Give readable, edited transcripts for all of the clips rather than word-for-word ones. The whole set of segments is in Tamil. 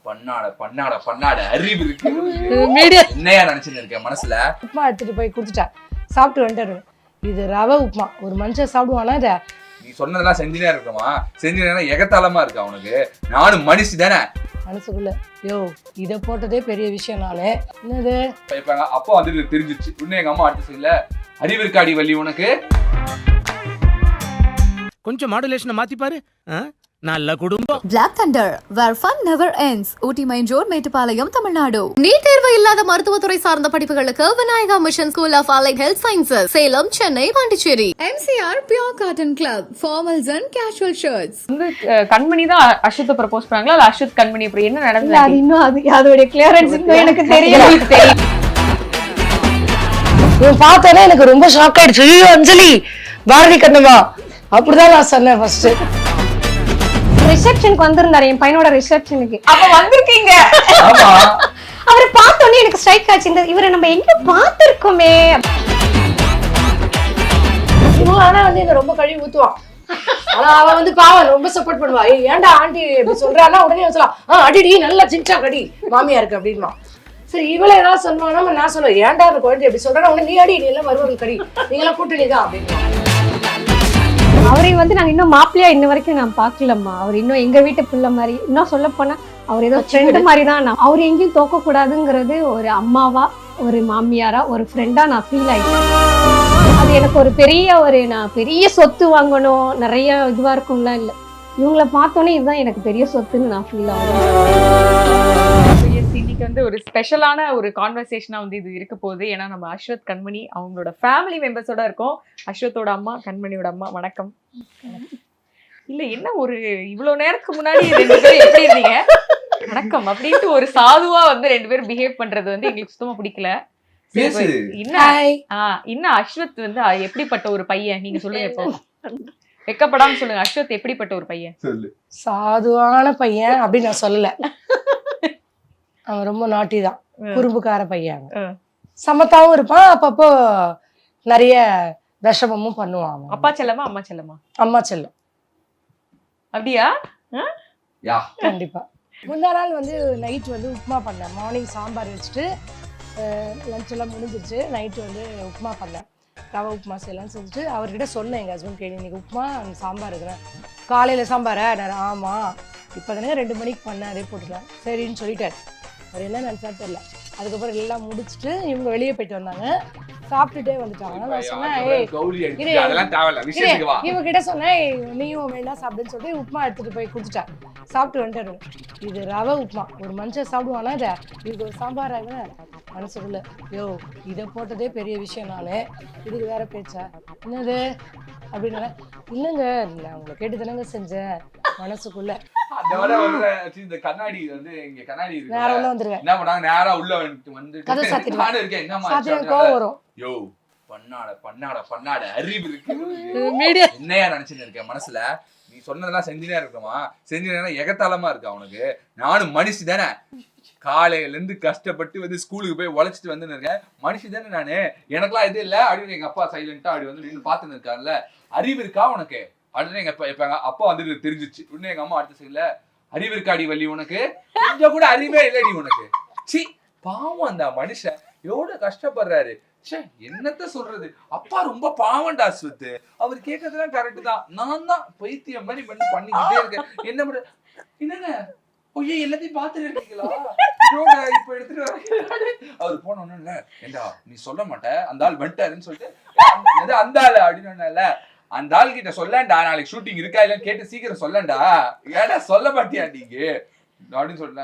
பண்ணாட அறிவு இருக்கு என்னையா நினைச்சுன்னு இருக்கேன் மனசுல. உப்புமா எடுத்துட்டு போய் கொடுத்துட்டேன், சாப்பிட்டு வந்துட்டாரு. இது ரவை உப்புமா, ஒரு மனுஷன் சாப்பிடுவானா இதை? நீ சொன்னதெல்லாம் செஞ்சுனே இருக்கமா, செஞ்சுனா எகத்தாளமா இருக்கா உனக்கு? நானும் மனுஷி தானே. மனசுக்குள்ள யோ இதை போட்டதே பெரிய விஷயம். நானு என்னது இப்ப எங்க அப்பா வந்து தெரிஞ்சிச்சு. இன்னும் எங்க அம்மா அடுத்த சைட்ல அறிவு இருக்காடி வள்ளி உனக்கு. கொஞ்சம் மாடுலேஷனை மாத்தி பாரு. நல்ல குடும்பம். Black Thunder, where fun never ends. Ooty main road, Mettupalayam, Tamil Nadu. NEET தேர்வு இல்லாத மருத்துவத்துறை சார்ந்த படிப்புகளுக்கு Vinayaka mission school of allied health sciences, Salem, Chennai, Pondicherry. MCR Pure Cotton Club, formals and casual shirts. வந்து கண்மணி தான் அஸ்வத்தை ப்ரப்போஸ் பண்ணாங்களா இல்ல அஸ்வத் கண்மணி அப்புறம் என்ன நடந்தது? அது இன்னும் அதோட கிளியரன்ஸ் இன்னும் எனக்கு தெரியல. இவன் பார்த்தாலே எனக்கு ரொம்ப ஷாக் ஆயிடுச்சு. ஐயோ அஞ்சலி பாரதி கண்ணம்மா அப்படிதான் நான் சொன்னேன் ஃபர்ஸ்ட். ரிசப்ஷனுக்கு வந்திருந்தாரு என் பையனோட ரிசப்ஷனுக்கு. அப்ப வந்திருக்கீங்க. அவரை பார்த்தோன்னே எனக்கு ஸ்ட்ரைக் ஆச்சு, இந்த இவரை நம்ம எங்க பார்த்திருக்கோமே. ஆனா வந்து என்ன ரொம்ப கழுவி ஊத்துவான். ஆனா அவன் வந்து பாவம் ரொம்ப சப்போர்ட் பண்ணுவா. ஏன்டா ஆண்டி இப்படி சொல்றான்னா உடனே சொல்லலாம், அடிடி நல்லா சின்ச்சா கடி மாமியா இருக்கு அப்படின்மா. சரி இவளை ஏதாவது சொன்னானா நான் சொல்லுவேன், ஏன்டா அந்த குழந்தை எப்படி சொல்றேன்னா உடனே நீ அடி, நீ எல்லாம் வருவாங்க கடி, நீங்களாம் கூட்டணி தான் அப்படின்னு. அவரை வந்து நாங்க இன்னும் மாப்பிள்ளையா இன்ன வரைக்கும் நான் பாக்கலம்மா. அவர் இன்னும் எங்க வீட்டு பிள்ளை மாதிரி. இன்னும் சொல்ல போனா அவர் ஏதோ ஃப்ரெண்டு மாதிரி தான். அவர் எங்கேயும் தோக்க கூடாதுங்கிறது ஒரு அம்மாவா, ஒரு மாமியாரா, ஒரு ஃப்ரெண்டா நான் ஃபீல் ஆயிட்டேன். அது எனக்கு ஒரு நான் பெரிய சொத்து வாங்கணும் நிறைய இதுவா இருக்கும்லாம் இல்லை. இவங்களை பார்த்தோன்னே இதுதான் எனக்கு பெரிய சொத்துன்னு நான் ஃபீல் ஆகும். இன்னைக்கு வந்து ஒரு ஸ்பெஷலான ஒரு கான்வர்சேஷனா வந்து இது இருக்க போகுது. ஏன்னா நம்ம அஸ்வத் கண்மணி அவங்களோட ஃபேமிலி மெம்பர்ஸோட இருக்கோம். அஸ்வத்தோட அம்மா, கண்மணியோட அம்மா. வணக்கம். இல்ல என்ன ஒரு இவ்வளவு நேரத்துக்கு முன்னாடி 2 பேரும் எப்படி இருந்தீங்க வணக்கம் அப்படின்ட்டு ஒரு சாதுவா வந்து 2 பேரும் பிஹேவ் பண்றது வந்து எங்களுக்கு சுத்தமா பிடிக்கல. இன்னும் அஸ்வத் வந்து எப்படிப்பட்ட ஒரு பையன் நீங்க சொல்லுங்க. இப்போ வெக்கப்படாம சொல்லுங்க, அஸ்வத் எப்படிப்பட்ட ஒரு பையன்? சாதுவான பையன் அப்படின்னு நான் சொல்லல. அவன் ரொம்ப நாட்டி தான், குறும்புக்கார பையன். சமத்தாவும் இருப்பான், அப்பப்போ நிறைய விஷமமும் பண்ணுவான். அப்பா செல்லமா அம்மா செல்லமா? அம்மா செல்லம். அப்படியா? கண்டிப்பா. முந்தா நாள் வந்து நைட் வந்து உப்புமா பண்ணேன். மார்னிங் சாம்பார் வச்சுட்டு லஞ்ச் எல்லாம் முடிஞ்சிருச்சு. நைட்டு வந்து உப்புமா பண்ணேன், ரவை உப்புமா செய்யலாம்னு செஞ்சுட்டு அவர்கிட்ட சொன்னேன். எங்கள் ஹஸ்பண்ட் கேள்வி, இன்னைக்கு உப்புமா சாம்பார் இருக்கிறேன். காலையில் சாம்பாரா? நான் ஆமாம், இப்போ தானே 2 மணிக்கு பண்ணேன், அதே போட்டுக்கலாம் சரின்னு சொல்லிட்டார். அவர் என்ன நினைச்சாரு தெரியல. அதுக்கப்புறம் எல்லாம் முடிச்சுட்டு இவங்க வெளியே போயிட்டு வந்தாங்க, சாப்பிட்டுட்டே வந்துட்டாங்க. நான் சொன்னேன் இவங்கிட்ட சொன்னேன், நீயும் வேணா சாப்பிடுன்னு சொல்லிட்டு உப்புமா எடுத்துட்டு போய் கொடுத்துட்டேன், சாப்பிட்டு வந்துட்டாரு. இது ரவை உப்புமா, ஒரு மனுஷன் சாப்பிடுவானா இதை? இதுக்கு ஒரு சாம்பார் ஆகுவேன். மனசுக்குள்ள யோ இதை போட்டதே பெரிய விஷயம். நானு இதுக்கு வேற பேச்சா என்னது அப்படின்னா, இல்லைங்க நான் உங்களை கேட்டு தானங்க செஞ்சேன். மனசுக்குள்ள இந்த கண்ணாடி வந்து இங்க கண்ணாடி இருக்கு, நேரா உள்ள வந்துருவேன். என்ன பண்ணாங்க, நேரா உள்ள வந்து கதை சாத்திடுவேன். நானே இருக்கேன். என்னமா கோவம் வரும். யோ பண்ணாட அறிவு இருக்கு என்னையா நினைச்சுன்னு இருக்கேன் மனசுல. நீ சொன்னதெல்லாம் செஞ்சுனே இருக்கமா, செஞ்சுனா எகத்தாளமா இருக்கா உனக்கு? நானும் மனுஷி தானே. காலையில இருந்து கஷ்டப்பட்டு வந்து ஸ்கூலுக்கு போய் உழைச்சிட்டு வந்து இருக்கேன். மனுஷி தானே நானு, எனக்கெல்லாம் இது இல்ல அப்படின்னு எங்க அப்பா சைலண்டா அப்படி வந்து நின்று பாத்துன்னு இருக்காருல்ல. அறிவு இருக்கா உனக்கு? அடுத்து எங்க இப்ப எங்க அப்பா வந்து தெரிஞ்சிச்சு. இன்னும் எங்க அம்மா அடுத்த சைட்ல அறிவு இருக்காடி வள்ளி உனக்கு? கொஞ்சம் கூட அறிவே இல்லடி உனக்கு. சி பாவம், அந்த மனுஷன் எவ்வளவு கஷ்டப்படுறாரு. என்னத்த சொல்றது, அப்பா ரொம்ப பாவண்டா அஸ்வத். அவர் கேட்கறதுலாம் கரெக்ட் தான். நான் தான் பைத்தியம் மாதிரி பண்ணிக்கிட்டே இருக்கேன். என்ன பண்ற? என்னங்க ஐயோ எல்லாத்தையும் பாத்துட்டு இருக்கீங்களா? இப்ப எடுத்துட்டு அவரு போனோன்னு, ஏண்டா நீ சொல்ல மாட்ட, அந்த ஆள் வந்துட்டாருன்னு சொல்லிட்டு அந்த ஆளு அப்படின்னு அந்த ஆள் கிட்ட சொல்லண்டா, நாளைக்கு ஷூட்டிங் இருக்கா இல்லன்னு கேட்டு சீக்கிரம் சொல்லண்டா. ஏடா சொல்ல மாட்டியா நீங்க அப்படின்னு சொல்ல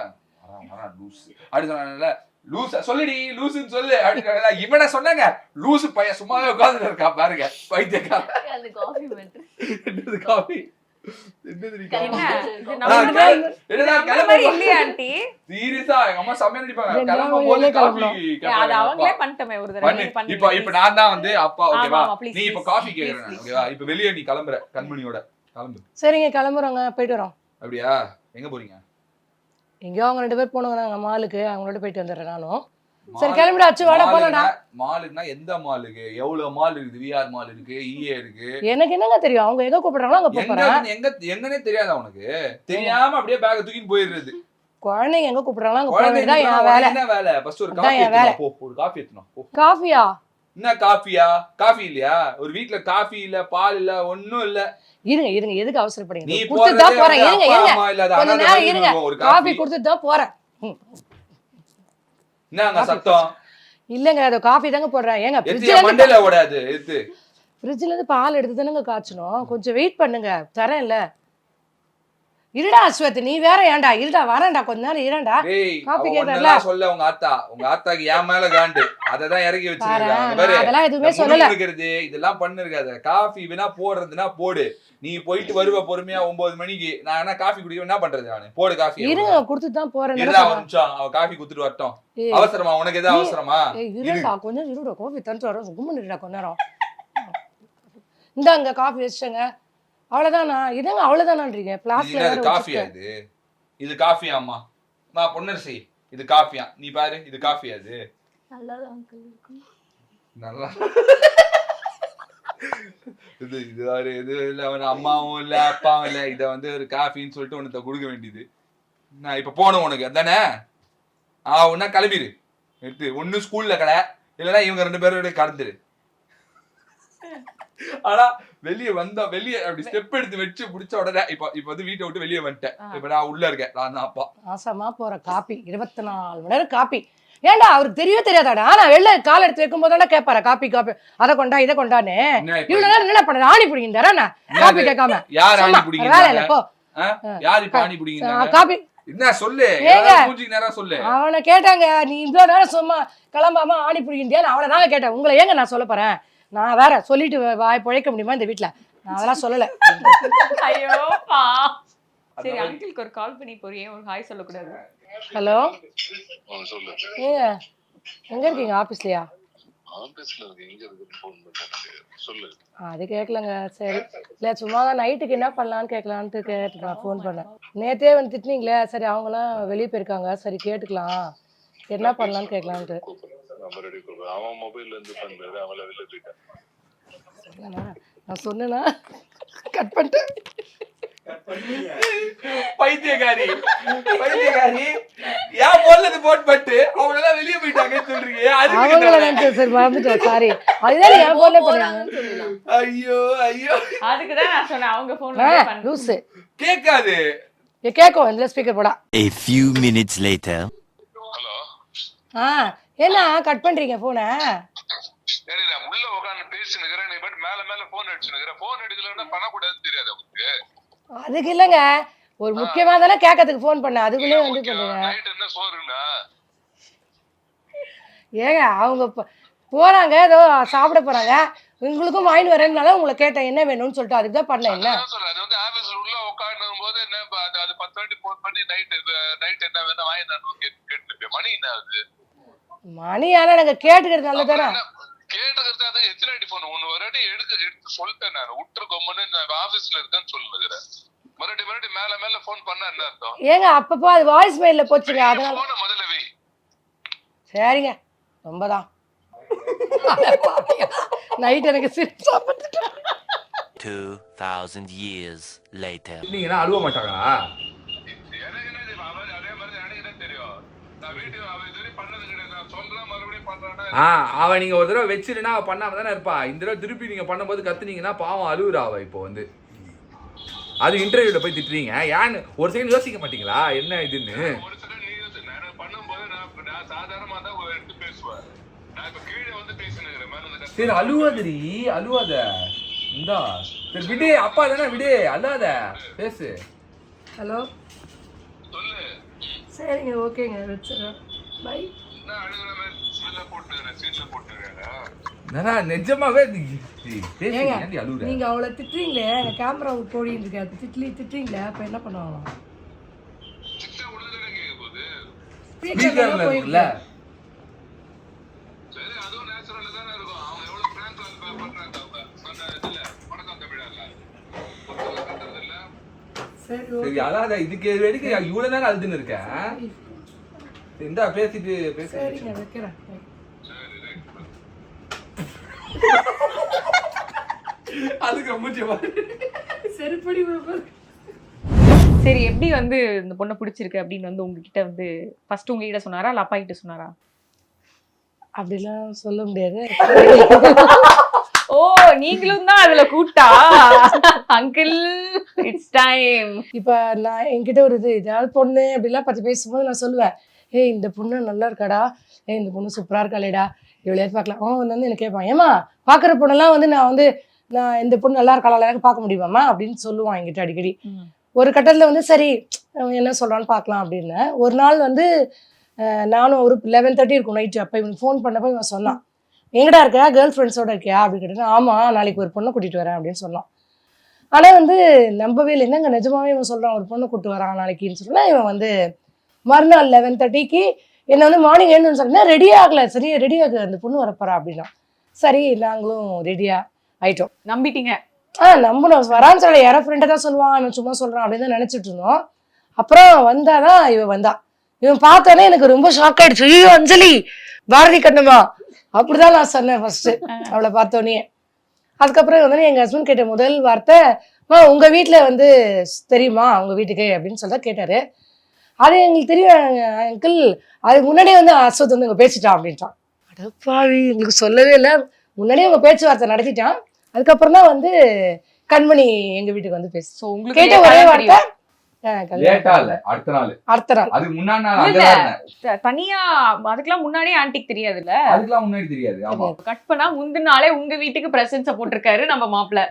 அப்படின்னு சொன்ன. லூச சொல்லுடி, லூசுன்னு சொல்லு அப்படின்னு இவனை சொன்னாங்க. லூசு பையன் சும்மாவே உட்கார்ந்து இருக்கா பாருங்க, பைத்தியக்காரன். காஃபி வெளியே நீ கிளம்புற கண்மணியோட கிளம்பு. சரிங்க கிளம்புறோங்க, போயிட்டு வரோம். அப்படியா? எங்க போறீங்க? எங்கேயோ அவங்க 2 பேர் போனவங்க, நாங்க மாலுக்கு, அவங்களோட போயிட்டு வந்துடுறேன் நானும். சரி கிளம்பிடாச்சு, வாடா போலாம்டா. மாலுக்குனா எந்த மாலுக்கு? எவ்வளவு மால் இருக்குது? விஆர் மால் இருக்கு, இஏ இருக்கு. எனக்கு என்னங்க தெரியும், அவங்க எங்க கூப்பிடுறாங்களோ அங்க போறேன். எங்கனே தெரியாதா உனக்கு? தெரியாம அப்படியே பேக் தூக்கிட்டு போயிடுறது. குழந்தைங்க எங்க கூப்பிடுறாங்களோ அங்க போக குழந்தைங்க வேண்டியதான் என் உனக்கு வேலை. என்ன வேலை? ஃபர்ஸ்ட் ஒரு அதான் காஃபி என் வேலை. எடுத்துட்டு வா, போ. ஒரு காஃபி எடுத்துட்டு வா, போ. காஃபியா? என்ன காஃபியா? காஃபி இல்லையா? ஒரு வீட்ல காஃபி இல்ல, பால் இல்ல, ஒண்ணும் இல்ல. இருங்க எதுக்கு அவசரப்படுறீங்க? நீ கொடுத்துட்டு தான் போறேன். போறதே இருங்க அப்பா, அம்மா இல்லாத கொஞ்ச அனாதை நேரம் மாதிரி இருங்க. ஒரு காஃபி காஃபி. கொடுத்துட்டு தான் போறேன். என்னங்க சத்தம்? இல்லங்க அது காஃபி தாங்க போடுறேன். ஏங்க எத்தியா மண்டையில ஓடாது எடுத்து. ஃப்ரிட்ஜ்ல இருந்து பால் எடுத்து தானங்க காய்ச்சணும். கொஞ்சம் வெயிட் பண்ணுங்க, தரேன் இல்ல. இருடா அஸ்வத், நீ வேற ஏன்டா? இருடா வரேன்டா, கொஞ்ச நேரம் இருடா. டேய், காஃபி அவ கேட்டல. ஒண்ணெல்லாம் சொல்ல உங்க ஆத்தாக்கு என் மேல காண்டு. அததான் இறக்கி வச்சிருக்காங்க பாரு. அதெல்லாம் எதுவுமே சொல்லல. இருக்கிறது இதெல்லாம் பண்ணிருக்காத. காஃபி வேணா போடுறதுன்னா போடு. நீ போயிட்டு வருவ பொறுமையா 9 மணிக்கு. நான் என்ன காஃபி குடிக்க என்ன பண்றது நானு? போடு காஃபி. இருங்க கொடுத்துட்டு தான் போறேன். இருடா ஒரு நிமிஷம். அவ காஃபி குடுத்துட்டு வரட்டும். அவசரமா? உனக்கு எதாவது அவசரமா? இருடா கொஞ்சம் இருடா, காஃபி தந்துட்டு வரேன். சும்மா நிறுடா கொஞ்ச நேரம். இந்தாங்க காஃபி வச்சுட்டேங்க. அவ்வளவுதானா? இதுங்க அவ்வளவுதானான்றீங்க? பிளாஸ்டிக்ல வேற காஃபியா வச்சிருக்கேன். இது காஃபியாம்மா? நான் பொன்னரசி, இது காஃபியா? நீ பாரு, இது காஃபியா? இது நல்லா இது ஒரு இது இல்ல, அவன் அம்மாவும் இல்ல அப்பாவும் இல்ல. இத வந்து ஒரு காஃபின்னு சொல்லிட்டு உனக்கு கொடுக்க வேண்டியது. நான் இப்ப போனோம் உனக்கு அதானே? ஒன்னா கிளம்பிடு. எடுத்து ஒண்ணு ஸ்கூல்ல கடை, இல்லைன்னா இவங்க 2 பேரோட கடந்துரு. ஆனா வெளியே அப்படி ஸ்டெப் எடுத்து வச்சு பிடிச்ச உடனே இப்ப வந்து வீட்டை விட்டு வெளியே வந்துட்டேன். இப்ப நான் உள்ள இருக்கேன். நான் தான் அப்பா. ஆசமா போற காப்பி 24 மணி நேரம் காப்பி. ஏன்டா அவருக்கு தெரியவே தெரியாதாடா? நான் வெளில கால் எடுத்து வைக்கும் போதாடா கேட்பாரா காப்பி அதை கொண்டா இதை கொண்டான்னு. இவ்வளவு நேரம் என்ன பண்ண? ஆணி பிடிங்கிட்டாரா? நான் காப்பி கேட்காம யார் ஆணி பிடிங்க? வேலை இல்ல போ. யார் இப்ப ஆணி பிடிங்க? காப்பி என்ன சொல்லு? மூஞ்சிக்கு நேரா சொல்லு. அவனை கேட்டாங்க, நீ இவ்வளவு நேரம் சும்மா கிளம்பாம ஆணி பிடிக்கிட்டியான்னு அவனை தாங்க கேட்டேன். உங்களை ஏங்க நான் சொல்ல போறேன்? நான் வேற சொல்லிட்டு வாய் பிழைக்க முடியுமா இந்த வீட்டுல? நான் அதெல்லாம் சொல்லல. ஐயோப்பா. சரி அங்கிளுக்கு ஒரு கால் பண்ணி போறீங்க, ஒரு ஹாய் சொல்லக்கூடாது? ஹலோ சொல்லு. ஏங்க எங்க இருக்கீங்க? ஆபீஸ்லயா? ஆபீஸ்ல இருக்கு. எங்க இருக்கு ஃபோன் பண்ணு. சொல்லு. அது கேட்கலங்க. சரி இல்ல சும்மா தான் நைட்டுக்கு என்ன பண்ணலான்னு கேட்கலான்ட்டு கேட்டு நான் ஃபோன் பண்ணேன். நேத்தே வந்து திட்டினீங்களே, சரி அவங்களாம் வெளியே போயிருக்காங்க, சரி கேட்டுக்கலாம் என்ன பண்ணலான்னு கேட்கலான்ட்டு. நம்பர் ரெடி பண்ணு. அவன் மொபைல்ல இருந்து பண்றாரு. அவள வெளிய போயிட்டான். நான் சொன்னேனா கட் பண்ணிட்டேன். பைத்தியக்காரி ஏன் போன்ல போட் பட்டு அவங்க எல்லாம் வெளியே போயிட்டாங்கன்னு சொல்றீங்க? அவங்கள சரி மறந்துட்டேன், சாரி. அதுதான் என் போன்ல பண்ணாங்க. ஐயோ அதுக்குதான் நான் சொன்னேன் அவங்க போன்ல லூசு கேட்காது. கேட்கும் இந்த ஸ்பீக்கர் போடா. A few minutes later. Hello. என்ன கட் பண்றீங்க போனை? சரி நான் உள்ள உட்கார்ந்து பேசினுக்கிறேன். நீ பட் மேல போன் அடிச்சுனுக்கிற. போன் எடுக்கலன்னா பண்ணக்கூடாதுன்னு தெரியாது உங்களுக்கு? அதுக்கு இல்லங்க, ஒரு முக்கியமா தானே கேட்கறதுக்கு ஃபோன் பண்ணேன். அதுக்குள்ளே வந்து பண்ணுங்க. நைட் என்ன சோறுனா? ஏங்க அவங்க போறாங்க, ஏதோ சாப்பிட போறாங்க, உங்களுக்கும் வாங்கி வரேன்னால உங்களை கேட்டேன் என்ன வேணும்னு சொல்லிட்டு. அதுக்கு தான் பண்ணேன். என்ன சொல்ல அது வந்து ஆபீஸ்ல உள்ள உட்கார்ந்தும் போது என்ன அது 10:30 ஃபோன் பண்ணி நைட் என்ன வேணா வாங்கி நான் கேட்டு மணி என்ன ஆகுது? மணி ஆனா நாங்க கேட்டுக்கிறது நல்லதானே. கேட்டுக்கிறது அது எத்தனை அடி போன் ஒன்னு ஒரு அடி எடுத்து சொல்லிட்டேன். நான் விட்டுரு கொம்முன்னு நான் ஆபீஸ்ல இருக்கேன்னு சொல்லுகிறேன். மறுபடியும் மேல போன் பண்ணா என்ன அர்த்தம்? ஏங்க அப்பப்போ அது வாய்ஸ் மெயில்ல போச்சுங்க, அதனால. போன முதல்ல வை. சரிங்க ரொம்பதான். நைட் எனக்கு சிரிச்சா வந்துட்டு. 2000 years later. நீங்க அழுவ மாட்டாங்களா? எனக்கு என்ன அதே மாதிரி எனக்கு என்ன தெரியும்? நான் வீட்டுக்கு அவ இதுவரை பண்ணது கிடையாது. நான் சொல்றேன் மறுபடியும் பண்றானா? அவன் நீங்க ஒரு தடவை வச்சிருந்தா அவ பண்ணாம தானே இருப்பா. இந்த தடவை திருப்பி நீங்க பண்ணும்போது கத்துனீங்கன்னா பாவம் அழுவுறா அவ. இப்போ வந்து அது இன்டர்வியூல போய் திட்டுறீங்க. ஏன்னு ஒரு செகண்ட் யோசிக்க மாட்டீங்களா என்ன இதுன்னு? ஒரு செகண்ட் நீ யோசி. நான் பண்ணும்போது நான் சாதாரணமா தான் எடுத்து பேசுவேன். நான் இப்ப கீழே வந்து பேசினுக்கிறேன். மேல வந்து சரி அழுவாதடி, அழுவாத. இந்தா சரி விடு, அப்பா தானே விடு, அழாத, பேசு. ஹலோ சொல்லு. சரிங்க ஓகேங்க வச்சுறேன். பை. நான் அழுகுற மாதிரி சீன்ல போட்டுறேன். நிஜமாவே ஏங்க நீங்க அவளை திட்டுறீங்களே, எங்க கேமரா போடின்னு இருக்காது, திட்டுறீங்களே, அப்ப என்ன பண்ணுவாங்க? சிட்ட உடனே கேட்க போகுது. ஸ்பீக்கர்ல இருக்குல்ல. சரி அதுவும் நேச்சுரலா தானே இருக்கும். அவங்க எவ்வளவு பிராங்க் பண்றாங்க அவங்க. சொன்ன இதுல வணக்கம் தமிழால கத்துறது இல்ல. சரி அழாத. இதுக்கு வரைக்கும் இவ்வளவு நேரம் அழுதுன்னு இருக்க. இந்தா பேசிட்டு பேச. சரிங்க வைக்கிறேன். அதுக்கு மூச்சு செருப்படி சரி, எப்படி வந்து இந்த பொண்ணை பிடிச்சிருக்கு அப்படின்னு வந்து உங்ககிட்ட வந்து ஃபர்ஸ்ட் உங்ககிட்ட சொன்னாரா இல்ல அப்பா கிட்ட சொன்னாரா? அப்படிலாம் சொல்ல முடியாது. ஓ, நீங்களும் தான் அதுல கூட்டா? Uncle it's time. இப்ப நான் என்கிட்ட ஒரு ஏதாவது பொண்ணு அப்படிலாம் பத்தி பேசும்போது நான் சொல்லுவேன், ஏய் இந்த பொண்ணு நல்லா இருக்காடா, ஏய் இந்த பொண்ணு சூப்பரா இருக்காளேடா, இவ்வளவு பார்க்கலாம். அவன் வந்து எனக்கு கேட்பான், ஏமா பாக்குற பொண்ணெல்லாம் வந்து நான் இந்த பொண்ணு நல்லா இருக்காளா எனக்கு பார்க்க முடியுமாம்மா அப்படின்னு சொல்லுவான் என்கிட்ட அடிக்கடி. ஒரு கட்டத்துல வந்து சரி அவன் என்ன சொல்றான்னு பார்க்கலாம் அப்படின்னு. ஒரு நாள் வந்து நானும் ஒரு 11:30 இருக்கும் நைட்டு. அப்போ இவனுக்கு ஃபோன் பண்ணப்போ இவன் சொன்னான், எங்கடா இருக்கியா, கேர்ள் ஃப்ரெண்ட்ஸோட இருக்கியா அப்படின்னு கேட்டேன். ஆமாம், நாளைக்கு ஒரு பொண்ணை கூட்டிகிட்டு வரேன் அப்படின்னு சொன்னான். ஆனால் வந்து நம்பவே இல்லை, என்னங்க நிஜமாவே இவன் சொல்கிறான் ஒரு பொண்ணை கூப்பிட்டு வரான் நாளைக்குன்னு சொன்னா. இவன் வந்து மறுநாள் 11:30க்கு என்னை வந்து மார்னிங் எழுந்துன்னு சொன்னா ரெடி ஆகலை. சரி ரெடி ஆகு, அந்த பொண்ணு வரப்போறா அப்படின்னா. சரி நாங்களும் ரெடியாக ஆயிட்டோம். நம்பிட்டீங்க? நம்பணும், வரான்னு சொல்ல யாரோ ஃப்ரெண்டை தான் சொல்லுவான், இவன் சும்மா சொல்கிறான் அப்படின்னு தான் நினச்சிட்டு இருந்தோம். அப்புறம் வந்தாதான் இவன் வந்தா. இவன் பார்த்தோன்னே எனக்கு ரொம்ப ஷாக் ஆயிடுச்சு. ஐயோ அஞ்சலி பாரதி கண்ணம்மா அப்படிதான் நான் சொன்னேன் ஃபர்ஸ்ட் அவளை பார்த்தோன்னே. அதுக்கப்புறம் வந்து எங்க ஹஸ்பண்ட் கேட்ட முதல் வார்த்தை, உங்க வீட்டுல வந்து தெரியுமா உங்க வீட்டுக்கு அப்படின்னு சொல்லிட்டு கேட்டாரு. அது எங்களுக்கு தெரியும் அங்கிள், அதுக்கு முன்னாடியே வந்து அஸ்வத் வந்து இங்க பேசிட்டான் அப்படின்ட்டான். அடப்பாவி, எங்களுக்கு சொல்லவே இல்லை, முன்னாடியே உங்க பேச்சுவார்த்தை நடத்திட்டான். அதுக்கப்புறம் தான் வந்து கண்மணி எங்க வீட்டுக்கு வந்து பேச. சோ உங்களுக்கு கேட்ட ஒரே வார்த்தை லேட்டா இல்ல, அடுத்த நாள். அதுக்கு முன்னாடி நாள் அங்கதான் இருந்தேன் தனியா. அதுக்கெல்லாம் முன்னாடியே ஆன்டிக் தெரியாதுல்ல? அதுக்கெல்லாம் முன்னாடி தெரியாது. ஆமா, கட் பண்ணா முந்தின நாளே உங்க வீட்டுக்கு பிரசன்ஸ போட்டிருக்காரு நம்ம மாப்பிள்ள.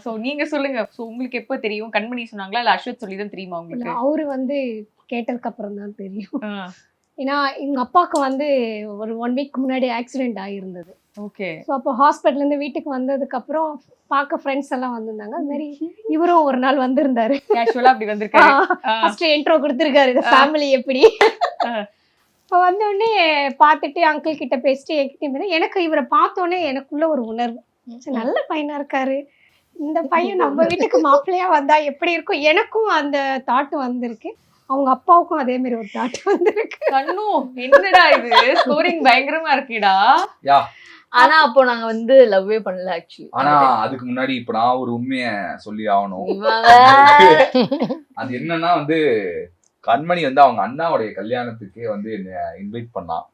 சோ நீங்க சொல்லுங்க, சோ உங்களுக்கு எப்ப தெரியும்? கண்மணி சொன்னாங்களா இல்ல அஸ்வத் சொல்லிதான் தெரியுமா உங்களுக்கு? அவரு வந்து கேட்டதுக்கு அப்புறம் தான் தெரியும். ஏன்னா எங்க அப்பாவுக்கு வந்து ஒரு 1 வீக் முன்னாடி ஆக்சிடென்ட் ஆகியிருந்தது. ஓகே. ஸோ அப்போ ஹாஸ்பிட்டல்ல இருந்து வீட்டுக்கு வந்ததுக்கு அப்புறம் பார்க்க ஃப்ரெண்ட்ஸ் எல்லாம் வந்திருந்தாங்க. அது மாதிரி இவரும் ஒரு நாள் வந்திருந்தாரு. கேஷுவலா அப்படி வந்திருக்காரு. ஃபர்ஸ்ட் இன்ட்ரோ கொடுத்துருக்காரு, இந்த ஃபேமிலி எப்படி. இப்போ வந்த உடனே பார்த்துட்டு அங்கிள் கிட்ட பேசிட்டு என்கிட்ட எனக்கு இவரை பார்த்தோன்னே எனக்குள்ள ஒரு உணர்வு, நல்ல பையனா இருக்காரு, இந்த பையன் நம்ம வீட்டுக்கு மாப்பிள்ளையா வந்தா எப்படி இருக்கும். எனக்கும் அந்த தாட் வந்திருக்கு, அவங்க அப்பாவுக்கும் அதே மாதிரி ஒரு தாட் வந்திருக்கு. கண்ணு என்னடா இது ஸ்கோரிங் பயங்கரமா இருக்குடா. ஆனா அப்போ நாங்க வந்து லவ்வே பண்ணல ஆக்சுவலி. ஆனா அதுக்கு முன்னாடி இப்ப நான் ஒரு உண்மைய சொல்லி ஆகணும். அது என்னன்னா வந்து கண்மணி வந்து அவங்க அண்ணாவுடைய கல்யாணத்துக்கு வந்து என்ன இன்வைட் பண்ணான்.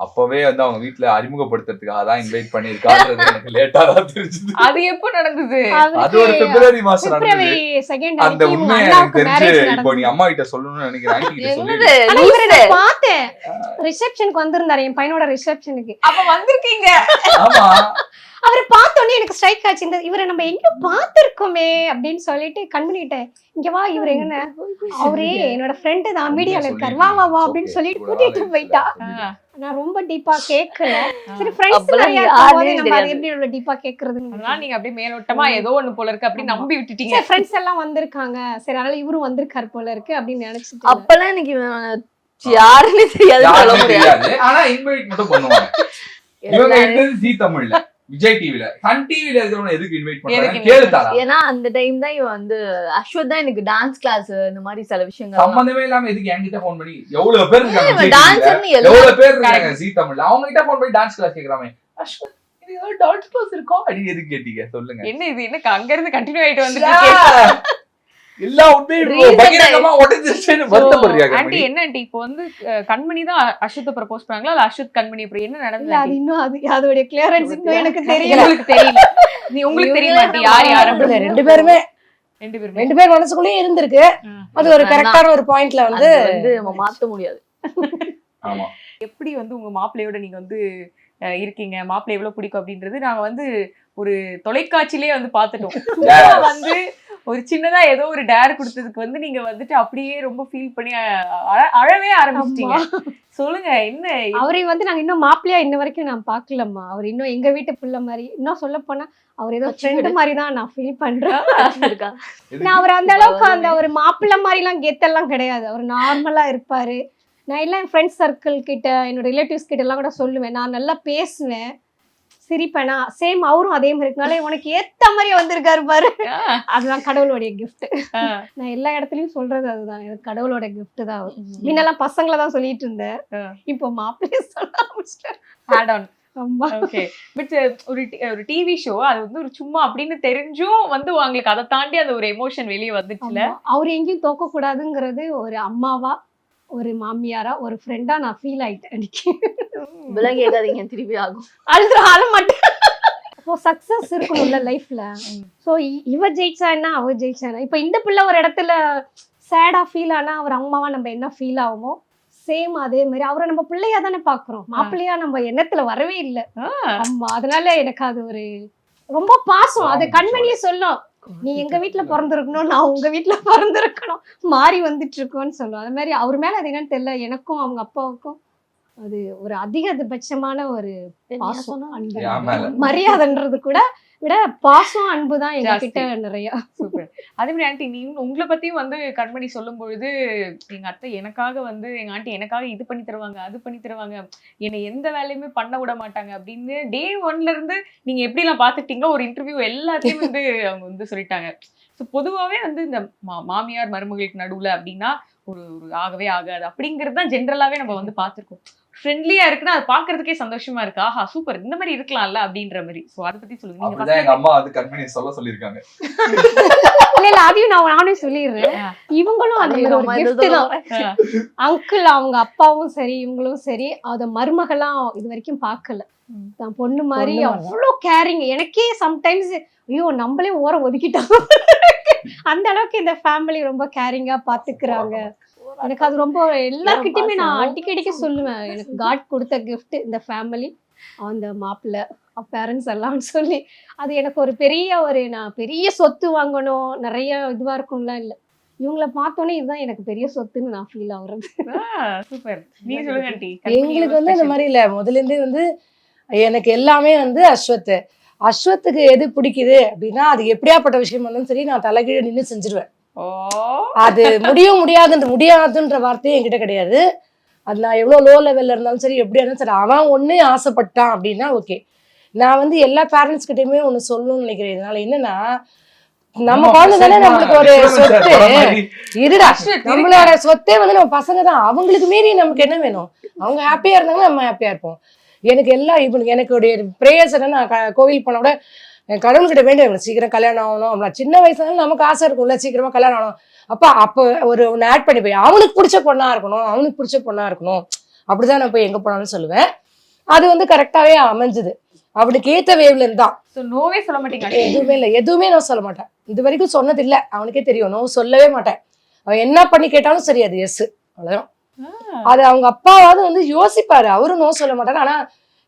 அப்பவே வந்து அவங்க வீட்டுல அறிமுகப்படுத்துறதுக்காக தான் இன்வைட் பண்ணிருக்கான்றது எனக்கு லேட்டா தான் தெரிஞ்சது. அது எப்போ நடந்தது? அது ஒரு பிப்ரவரி மாசம் நடந்தது. அந்த உண்மையை எனக்கு தெரிஞ்சு இப்போ நீ அம்மா கிட்ட சொல்லணும்னு நினைக்கிறேன். பார்த்தேன், ரிசப்ஷனுக்கு வந்திருந்தாரு என் பையனோட ரிசப்ஷனுக்கு. அப்ப வந்திருக்கீங்க? ஆமா. அவரை பார்த்தோன்னே எனக்கு ஸ்ட்ரைக் ஆச்சு, இந்த இவரை நம்ம எங்க பார்த்திருக்கோமே அப்படின்னு சொல்லிட்டு கண்மணிக்கிட்ட, இங்க வா இவர் எங்கன்னு, அவரே என்னோட ஃப்ரெண்டு தான் மீடியால இருக்காரு, வா வா வா அப்படின்னு சொல்லிட்டு கூட்டிட்டு போயிட்டா. நான் ரொம்ப டீப்பா கேட்கல. சரி ஃப்ரெண்ட்ஸ் நிறைய இருக்கும்போது நம்ம அதை எப்படி இவ்வளவு டீப்பா கேட்கறதுன்னு அதனால நீங்க அப்படியே மேலோட்டமா ஏதோ ஒண்ணு போல இருக்கு அப்படி நம்பி விட்டுட்டீங்க. ஃப்ரெண்ட்ஸ் எல்லாம் வந்திருக்காங்க, சரி அதனால இவரும் வந்திருக்காரு போல இருக்கு அப்படின்னு நினைச்சிட்டு. அப்பெல்லாம் எனக்கு யாருன்னு தெரியாது, சொல்ல முடியாது. ஆனா இன்வைட் மட்டும் பண்ணுவாங்க. இவங்க எடுத்தது ஜீ தமிழ்ல, விஜய் டிவில, சன் டிவில இருக்கிறவங்க எதுக்கு இன்வைட் பண்றாங்க கேளுதாரா? ஏன்னா அந்த டைம் தான் இவன் வந்து அஸ்வத் தான் எனக்கு டான்ஸ் கிளாஸ் இந்த மாதிரி சில விஷயங்கள் சம்பந்தமே இல்லாம எதுக்கு என்கிட்ட போன் பண்ணி, எவ்வளவு பேர் இருக்காங்க டான்ஸ்னு எவ்வளவு பேர் இருக்காங்க ஜீ தமிழ்ல, அவங்க கிட்ட போன் பண்ணி டான்ஸ் கிளாஸ் கேக்குறாங்க. அஸ்வத் இது ஏதோ டான்ஸ் கிளாஸ் இருக்கா அப்படி எதுக்கு கேட்டீங்க சொல்லுங்க? என்ன இது, என்ன அங்க இருந்து கண்டினியூ ஆயிட்டு வந்துட்டு எல்லா உண்மையும் பகிரங்கமா உடைஞ்சிருச்சுன்னு வருத்தப்படுறாங்க. ஆண்டி என்ன ஆண்டி இப்போ வந்து கண்மணி தான் அஸ்வத்தை ப்ரொபோஸ் பண்ணாங்களா இல்ல அஸ்வத் கண்மணி அப்புறம் என்ன நடந்தது? அது இன்னும் அதோட கிளியரன்ஸ் இன்னும் எனக்கு தெரியல. உங்களுக்கு தெரியல? உங்களுக்கு தெரியுமா ஆண்டி யார் யார்? ரெண்டு பேர் மனசுக்குள்ளேயே இருந்திருக்கு. அது ஒரு கரெக்டான ஒரு பாயிண்ட்ல வந்து நம்ம மாத்த முடியாது. ஆமா. எப்படி வந்து உங்க மாப்பிள்ளையோட நீங்க வந்து இருக்கீங்க, மாப்பிள்ளை எவ்வளவு பிடிக்கும் அப்படின்றது நாங்க வந்து ஒரு தொலைக்காட்சியிலே வந்து பாத்துட்டோம். வந்து ஒரு சின்னதா ஏதோ ஒரு டேர் கொடுத்ததுக்கு வந்து நீங்க வந்துட்டு அப்படியே ரொம்ப ஃபீல் பண்ணி அழவே ஆரம்பிச்சிட்டீங்க. சொல்லுங்க என்ன? அவரை வந்து நாங்க இன்னும் மாப்பிள்ளையா இன்ன வரைக்கும் நான் பாக்கலம்மா. அவர் இன்னும் எங்க வீட்டு புள்ள மாதிரி, இன்னும் சொல்ல போனா அவர் ஏதோ ஃப்ரெண்ட் மாதிரி தான் நான் ஃபீல் பண்றேன். நான் அவர் அந்த அளவுக்கு அந்த ஒரு மாப்பிள்ளை மாதிரி எல்லாம் கெத்தெல்லாம் கிடையாது. அவர் நார்மலா இருப்பாரு. நான் எல்லாம் என் ஃப்ரெண்ட்ஸ் சர்க்கிள் கிட்ட என்னோட ரிலேட்டிவ்ஸ் கிட்ட எல்லாம் கூட சொல்லுவேன், நான் நல்லா பேசுவேன், சிரிப்பேனா. சேம் அவரும் அதே மாதிரி இருக்கனால உனக்கு ஏத்த மாதிரி வந்திருக்காரு பாரு. அதுதான் கடவுளுடைய கிஃப்ட். நான் எல்லா இடத்துலயும் சொல்றது அதுதான், எனக்கு கடவுளோட கிஃப்ட் தான். முன்னெல்லாம் பசங்களை தான் சொல்லிட்டு இருந்தேன், இப்போ மாப்பிள்ளைய சொல்ல ஆரம்பிச்சிட்டேன். ஆமா. ஓகே. பட் ஒரு டிவி ஷோ அது வந்து ஒரு சும்மா அப்படின்னு தெரிஞ்சும் வந்து உங்களுக்கு அதை தாண்டி அந்த ஒரு எமோஷன் வெளியே வந்துச்சுல. ஆமா. அவர் எங்கேயும் தோக்க கூடாதுங்கிறது ஒரு அம்மாவா, ஒரு மாமியாரா, ஒரு ஃப்ரெண்டா நான் ஃபீல் ஆயிட்டேன் அன்னைக்கு. இப்பெல்லாம் கேட்காதீங்க, திருப்பி ஆகும். அழ மாட்டேன். அப்போ சக்சஸ் இருக்கணும்ல லைஃப்ல. ஸோ இவ ஜெயிச்சா என்ன, அவ ஜெயிச்சா என்ன. இப்போ இந்த பிள்ளை ஒரு இடத்துல சேடா ஃபீல் ஆனா அவர் அம்மாவா நம்ம என்ன ஃபீல் ஆகுமோ சேம் அதே மாதிரி அவரை நம்ம பிள்ளையா தானே பாக்குறோம். மாப்பிள்ளையா நம்ம எண்ணத்துல வரவே இல்லை. ஆமா, அதனால எனக்கு அது ஒரு ரொம்ப பாசம். அது கண்மணியே சொல்லும், நீ எங்க வீட்டுல பிறந்திருக்கணும், நான் உங்க வீட்டுல பிறந்திருக்கணும், மாறி வந்துட்டு இருக்கோன்னு சொல்லும். அது மாதிரி அவர் மேல அது என்னன்னு தெரியல, எனக்கும் அவங்க அப்பாவுக்கும் அது ஒரு அதிகபட்சமான ஒரு பாசம், அன்பு, மரியாதைன்றது கூட விட பாசம், அன்பு தான் எங்க கிட்ட நிறைய. சூப்பர். அதே மாதிரி ஆண்டி, நீ உங்களை பத்தியும் வந்து கண்மணி சொல்லும் பொழுது, எங்க அத்தை எனக்காக வந்து எங்க ஆண்டி எனக்காக இது பண்ணி தருவாங்க, அது பண்ணி தருவாங்க, என்னை எந்த வேலையுமே பண்ண விட மாட்டாங்க அப்படின்னு டே 1ல இருந்து நீங்க எப்படி எல்லாம் பாத்துட்டீங்க, ஒரு இன்டர்வியூ எல்லாத்தையும் வந்து அவங்க வந்து சொல்லிட்டாங்க. ஸோ பொதுவாகவே வந்து இந்த மாமியார் மருமகளுக்கு நடுவுல அப்படின்னா ஒரு ஆகவே ஆகாது அப்படிங்கிறது தான் ஜென்ரலாவே நம்ம வந்து பார்த்துருக்கோம். ஃப்ரெண்ட்லியா இருக்குன்னா அது பாக்குறதுக்கே சந்தோஷமா இருக்கு, ஆஹா சூப்பர் இந்த மாதிரி இருக்கலாம்ல அப்படின்ற மாதிரி. சோ அதை பத்தி சொல்லுங்க. நீங்க எங்க அம்மா வந்து கண்மணி சொல்லிருக்காங்க. இல்ல அதையும் நானே சொல்லிடுறேன். இவங்களும் அந்த மாதிரி ஒரு gift தான். அங்கிள் அவங்க அப்பாவும் சரி இவங்களும் சரி அத மருமகளா இது வரைக்கும் பார்க்கல. தான் பொண்ணு மாதிரி அவ்வளோ கேரிங். எனக்கே சம்டைம்ஸ் ஐயோ நம்மளே ஓரம் ஒதுக்கிட்டோம், அந்த அளவுக்கு இந்த ஃபேமிலி ரொம்ப கேரிங்கா பாத்துக்கிறாங்க. எனக்கு அது ரொம்ப எல்லார்கிட்டயுமே நான் அடிக்கடிக்க சொல்லுவேன், எனக்கு காட் கொடுத்த கிஃப்ட் இந்த ஃபேமிலி, அந்த மாப்பிள்ளை பேரண்ட்ஸ் எல்லாம் சொல்லி. அது எனக்கு ஒரு நான் பெரிய சொத்து வாங்கணும் நிறைய இதுவா இருக்கும்லாம் இல்லை, இவங்களை பார்த்தோன்னே இதுதான் எனக்கு பெரிய சொத்துன்னு நான் ஃபீல் ஆகுறது. சூப்பர். நீங்க சொல்லுங்க ஆண்டி. எங்களுக்கு வந்து இந்த மாதிரி இல்லை, முதல்ல இருந்தே வந்து எனக்கு எல்லாமே வந்து அஸ்வத்துக்கு எது பிடிக்குது அப்படின்னா அது எப்படியாப்பட்ட விஷயம் இருந்தாலும் சரி நான் தலைகீழ நின்று செஞ்சிருவேன். அது முடியாதுன்ற வார்த்தையே என்கிட்ட கிடையாது. அது நான் எவ்வளவு லோ லெவல்ல இருந்தாலும் சரி எப்படியா இருந்தாலும் சரி அவன் ஒண்ணு ஆசைப்பட்டான் அப்படின்னா ஓகே. நான் வந்து எல்லா பேரண்ட்ஸ் கிட்டயுமே ஒண்ணு சொல்லணும்னு நினைக்கிறேன். இதனால என்னன்னா நம்ம குழந்தை தானே நம்மளுக்கு ஒரு சொத்து. இருடா, நம்மளோட சொத்தே வந்து நம்ம பசங்க தான். அவங்களுக்கு மீறி நமக்கு என்ன வேணும், அவங்க ஹாப்பியா இருந்தாங்கன்னா நம்ம ஹாப்பியா இருப்போம். எனக்கு எல்லாம் எனக்கு பிரேயர்ஸ் என்ன, நான் கோவில் போன கூட கடவுள்கிட்ட வேண்டிய சீக்கிரம் கல்யாணம் ஆகணும். அப்படின்னா சின்ன வயசுல நமக்கு ஆசை இருக்கும்ல சீக்கிரமா கல்யாணம் ஆகணும். அப்போ ஒன்று ஆட் பண்ணி போய் அவனுக்கு பிடிச்ச பொண்ணா இருக்கணும், அப்படிதான் நான் போய் எங்க போனாலும் சொல்லுவேன். அது வந்து கரெக்டாவே அமைஞ்சுது, அவனுக்கு ஏத்த வேவ்ல இருந்தான். நோவே சொல்ல மாட்டீங்க? எதுவுமே இல்லை, எதுவுமே நான் சொல்ல மாட்டேன். இது வரைக்கும் சொன்னது இல்லை, அவனுக்கே தெரியும். நோ சொல்லவே மாட்டேன். அவன் என்ன பண்ணி கேட்டாலும் சரி அது எஸ், அவ்வளவுதான். அது அவங்க அப்பாவாவது வந்து யோசிப்பாரு, அவரும் நோ சொல்ல மாட்டாரு. ஆனா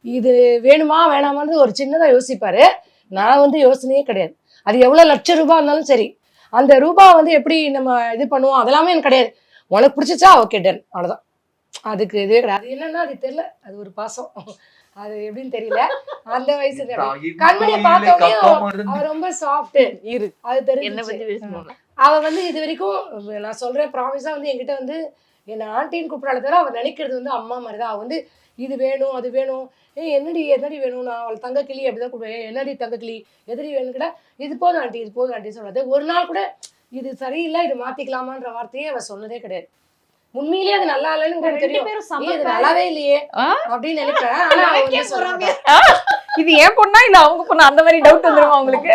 இது வேணுமா வேணாமான்னு ஒரு சின்னதா யோசிப்பாரு. நான் வந்து யோசனையே கிடையாது. அது எவ்வளவு லட்சம் ரூபாய் இருந்தாலும் சரி அந்த ரூபாய் வந்து எப்படி நம்ம இது பண்ணுவோம் அதெல்லாமே எனக்கு கிடையாது. உனக்கு பிடிச்சிச்சா ஓகே டன், அவ்வளவுதான். அதுக்கு இதுவே கிடையாது. அது என்னன்னா அது தெரியல, அது ஒரு பாசம், அது எப்படின்னு தெரியல. அந்த வயசு கண்மணியை பார்த்தோன்னே அவ ரொம்ப சாஃப்ட், அது தெரிஞ்சு. அவ வந்து இது வரைக்கும் நான் சொல்றேன் ப்ராமிஸா வந்து என்கிட்ட வந்து என்ன ஆண்டின்னு கூப்பிடாத தவிர அவ நினைக்கிறது வந்து அம்மா மாதிரிதான். அவ வந்து இது வேணும் அது வேணும், என்னடி வேணும், நான் அவள் தங்கக்கிளி அப்படிதான் கூப்பிடுவேன். என்னடி தங்கக்கிளி எதிரி வேணும் கிட்ட இது போதும் ஆண்டி சொல்லாது. ஒரு நாள் கூட இது சரியில்லை இது மாத்திக்கலாமான்ற வார்த்தையே அவ சொன்னதே கிடையாது. உண்மையிலேயே அது நல்லா இல்லைன்னு தெரியும், இது நல்லாவே இல்லையே அப்படின்னு நினைக்கிறேன். இது ஏன் பொண்ணா இல்ல அவங்க பொண்ணா அந்த மாதிரி டவுட் வந்துரும் அவங்களுக்கு.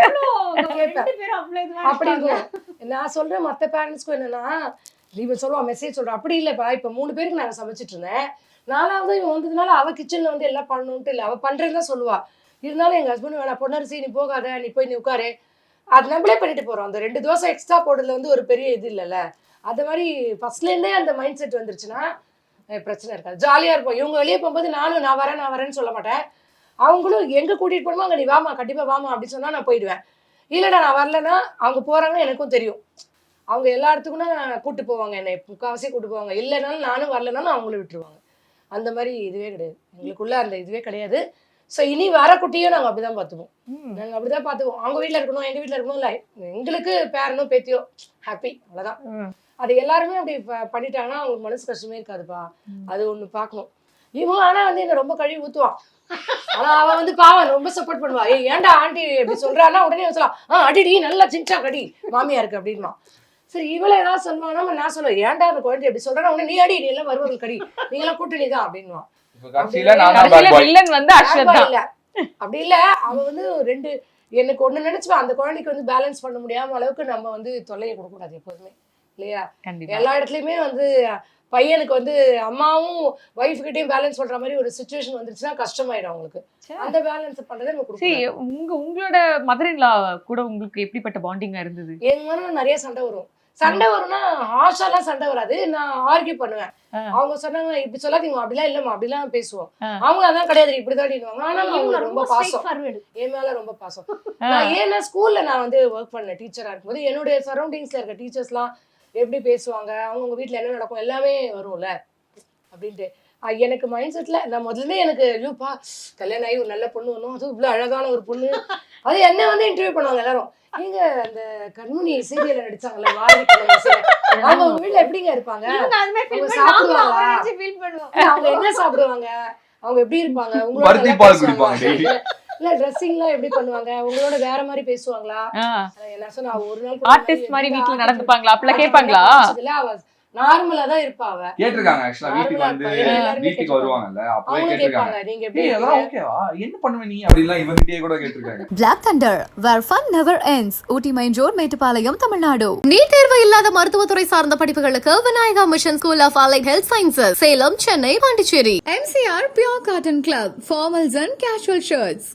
அப்படி இருக்கும். நான் சொல்றேன் மத்த பேரண்ட்ஸ்க்கும் என்னன்னா, இவன் சொல்லுவான் மெசேஜ் சொல்றான், அப்படி இல்லப்பா இப்ப 3 பேருக்கு நாங்க சமைச்சிட்டு இருந்தேன், 4வது இவன் வந்ததுனால அவ கிச்சன்ல வந்து எல்லாம் பண்ணணும்ட்டு இல்லை, அவ பண்றதுதான் சொல்லுவா. இருந்தாலும் எங்க ஹஸ்பண்ட் வேணா பொன்னரசி நீ போகாத, நீ போய் நீ உட்காரு, அது நம்மளே பண்ணிட்டு போறோம். அந்த 2 தோசை எக்ஸ்ட்ரா போடுறதுல வந்து ஒரு பெரிய இது இல்லைல்ல. அது மாதிரி ஃபர்ஸ்ட்ல இருந்தே அந்த மைண்ட் செட் வந்துருச்சுன்னா பிரச்சனை இருக்காது, ஜாலியா இருப்போம். இவங்க வெளியே போகும்போது நான் வரேன்னு சொல்ல மாட்டேன். அவங்களும் எங்க கூட்டிட்டு போனோமோ அங்க நீ வாமா கண்டிப்பா வாமா அப்படின்னு சொன்னா நான் போயிடுவேன். இல்லடா நான் வரலன்னா அவங்க போறாங்கன்னு எனக்கும் தெரியும். அவங்க எல்லா இடத்துக்குன்னா கூட்டு போவாங்க, என்னை முக்காவாசி கூட்டு போவாங்க. இல்லைனாலும் நானும் வரலனாலும் அவங்கள விட்டுருவாங்க. அந்த மாதிரி இதுவே கிடையாது எங்களுக்குள்ள, அந்த இதுவே கிடையாது. ஸோ இனி வர குட்டியும் நாங்கள் அப்படிதான் பார்த்துப்போம். நாங்கள் அப்படிதான் பார்த்துப்போம். அவங்க வீட்டில் இருக்கணும் எங்க வீட்டில் இருக்கணும் இல்லை, எங்களுக்கு பேரனோ பேத்தியோ ஹாப்பி, அவ்வளோதான். அது எல்லாருமே அப்படி பண்ணிட்டாங்கன்னா அவங்களுக்கு மனசு கஷ்டமே இருக்காதுப்பா. அது ஒன்று பார்க்கணும். இவன் ஆனா வந்து என்ன ரொம்ப கழுவி ஊத்துவான். ஆனா அவன் வந்து பாவன் ரொம்ப சப்போர்ட் பண்ணுவா. ஏன்டா ஆண்டி இப்படி சொல்றான்னா உடனே சொல்லலாம், அடிடி நல்லா சின்ச்சா கடி மாமியா இருக்கு அப்படின்மா. சரி இவளை ஏதாவது சொல்லுவாங்கன்னா நான் சொல்லுவேன், ஏன்டா அந்த குழந்தை எப்படி சொல்றேன்னா உடனே நீ அடி, நீ எல்லாம் வருவாங்க கடி, நீங்களாம் கூட்டணி தான் அப்படின்வான். இப்ப கடைசியில நான் தான் கடைசியில bad boy. வில்லன் வந்து அஸ்வத் Bad boy தான். இல்ல அப்படி இல்ல அவன் வந்து ரெண்டு எனக்கு ஒண்ணு நினைச்சுவேன் அந்த குழந்தைக்கு வந்து பேலன்ஸ் பண்ண முடியாம அளவுக்கு நம்ம வந்து தொல்லையை கொடுக்க கூடாது எப்போதுமே இல்லையா கண்டிப்பா எல்லா இடத்துலயுமே வந்து பையனுக்கு வந்து அம்மாவும் ஒய்ஃப் கிட்டயும் பேலன்ஸ் பண்ற மாதிரி ஒரு சுச்சுவேஷன் வந்துருச்சுன்னா கஷ்டமாயிடும் அவங்களுக்கு அந்த பேலன்ஸ் பண்றதை நம்ம சரி கொடுக்கணும் உங்களோட மதர்-இன்-லா கூட உங்களுக்கு எப்படிப்பட்ட பாண்டிங்கா இருந்தது? எங்க மனம் நிறைய சண்டை வரும்னா ஹார்ஷாலாம் சண்டை வராது நான் ஆர்கியூ பண்ணுவேன் அவங்க சொன்னாங்க இப்படி சொல்லாதீங்க அப்படிலாம் இல்லம்மா அப்படிலாம் பேசுவோம் அவங்க அதான் கிடையாது இப்படிதான் ஆனா அவங்க ரொம்ப பாசம் என் மேல ரொம்ப பாசம் நான் ஏன்னா ஸ்கூல்ல நான் வந்து ஒர்க் பண்ணேன் டீச்சரா இருக்கும்போது என்னுடைய சரௌண்டிங்ஸ்ல இருக்க டீச்சர்ஸ்லாம் எப்படி பேசுவாங்க அவங்க வீட்டுல என்ன நடக்கும் எல்லாமே வரும்ல அப்படின்ட்டு எனக்கு மைண்ட் செட்ல நான் முதல்ல எனக்கு ஐயோப்பா கல்யாணம் ஆகி ஒரு நல்ல பொண்ணு வரும் அதுவும் இவ்வளவு அழகான ஒரு பொண்ணு அது என்ன வந்து இன்டர்வியூ பண்ணுவாங்க எல்லாரும் நீங்க அந்த கண்மணி சீரியல்ல நடிச்சாங்கல்ல வாரி அவங்க உங்க வீட்டுல எப்படிங்க இருப்பாங்க அவங்க சாப்பிடுவாங்களா அவங்க என்ன சாப்பிடுவாங்க அவங்க எப்படி இருப்பாங்க பருத்தி பால் குடிப்பாங்க டெய்லி. இல்ல ட்ரெஸ்ஸிங் எல்லாம் எப்படி பண்ணுவாங்க உங்களோட வேற மாதிரி பேசுவாங்களா என்ன சொன்னா ஒரு நாள் ஆர்டிஸ்ட் மாதிரி வீட்ல நடந்துப்பாங்களா அப்பலாம் கேட்பாங்களா? அவ நார்மலா தான் இருப்பா அவ கேட்டிருக்காங்க ஆக்சுவலா வீட்டுக்கு வந்து வீட்டுக்கு வருவாங்கல்ல அப்பவே அவங்க கேட்டிருக்காங்க கேட்பாங்க நீங்க எப்படி ஏய் அதெல்லாம் ஓகேவா என்ன பண்ணுவ நீ அப்படிலாம் இவங்கிட்டயே கூட கேட்டிருக்காங்க. Black Thunder, where fun never ends. Ooty main road Mettupalayam Tamil Nadu. NEET தேர்வு இல்லாத மருத்துவத்துறை சார்ந்த படிப்புகளுக்கு Vinayaka mission school of allied health sciences Salem Chennai Pondicherry. MCR Pure Cotton Club, formals and casual shirts.